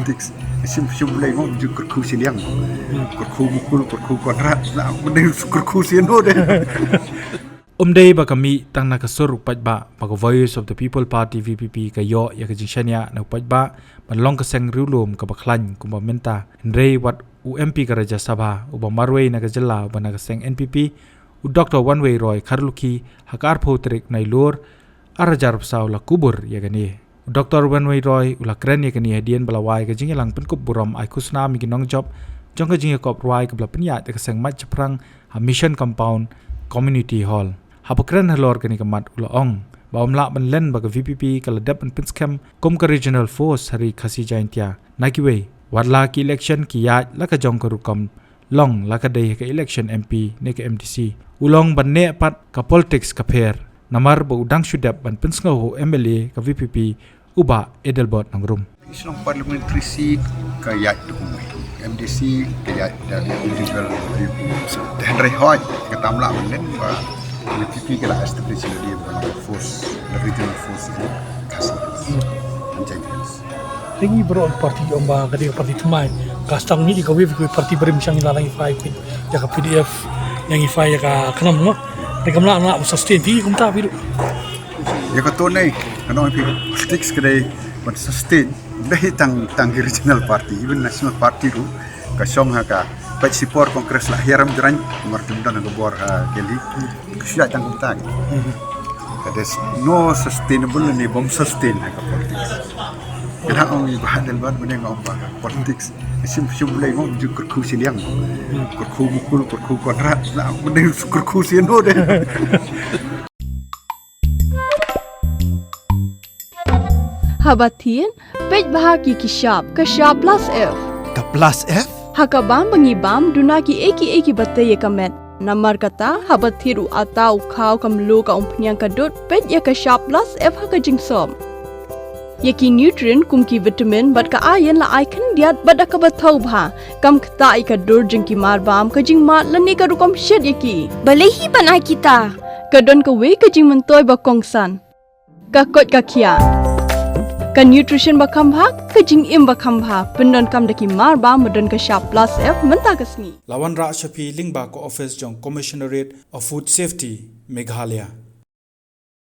politics simulai ngom ju kurku siliang kurku mukul kurku kodrat la mending kurku siano de Day bakami tang nakasur upajba pag Voice of the People Party VPP kayo ya ka Jaiñtia na upajba manlong kaseng rulum ka baklan kumbamenta Ndrei wat UMP ka Rajya Sabha uba marway na kajala uba nakaseng NPP u Dr. Wanway Roy Karluki hakar potrik na ilur arajar psaw la kubur ya gani Dr. Wanway Roy ula kren ya gani hadian balawai ka jinglang penkup buram ay kusna mi ginong job jong ka jingya kop ruai ka blapnya ta kaseng mat chaprang ha mission compound community hall Hapakren halor kani kamat ulaong baumla banlen baga VPP kaladap an Pynskhem kum ka regional force hari Khasi Jaiñtia nakiwe wadla ki election ki yaj laka jong karukam long laka day ka election MP ne ka MDC ulong banne pat ka politics ka pher namar ba udang syudap ban Pynskhem MLA ka VPP uba edelbot nangrum Shillong parliamentary seat ka yaj dukumai MDC ka yaj da individual Henry Hoy ka tamla banlen ba VPP kala establish dia force, the regional force in Khasi and Jaiñtia. Ringi bro parti omba kadi parti tumai kastang ni di kawi parti berimsang ila lang ifai pin ya ka PDF yang ifai ya ka kanam no rekamla na sustain di kumta biru ya ka tonai ano pi politics kade but sustain dai tang regional party even national party ru ka song ha ka baik sipor kongres lah hiram jaran martimdan ngobor keli kusya tang kumta there's no sustainable ni bom sustain ka politics kena ong ibadal ban meneng ong politics simulai ngom ju kurku siliang kurku mukul kurku kodrat la mending kurku siano de Habatin pej bahagi kishap plus F ka plus F Hakabam bangibam dunaki eki batay kamet namar kata habat thiru atau khau kamlu ka umpnyang kadut pet ya ka sharp plus F haka jingsom yaki nutrient kumki vitamin bat ka iron la icon diat bat ka bathau bha kam kta I ka dur jingki mar bam ka jing mat lani ka rukom shed yaki balehi bana kita kadon ka we ka jing mentoy ba kongsan ka kot ka khia Ka nutrition bakam bha, ka jing im bakam bha, pendon kam daki mar ba medon ka sharp plus F menta kasni. Lawan Rajya pi lingba ko office jong Commissionerate of Food Safety Meghalaya.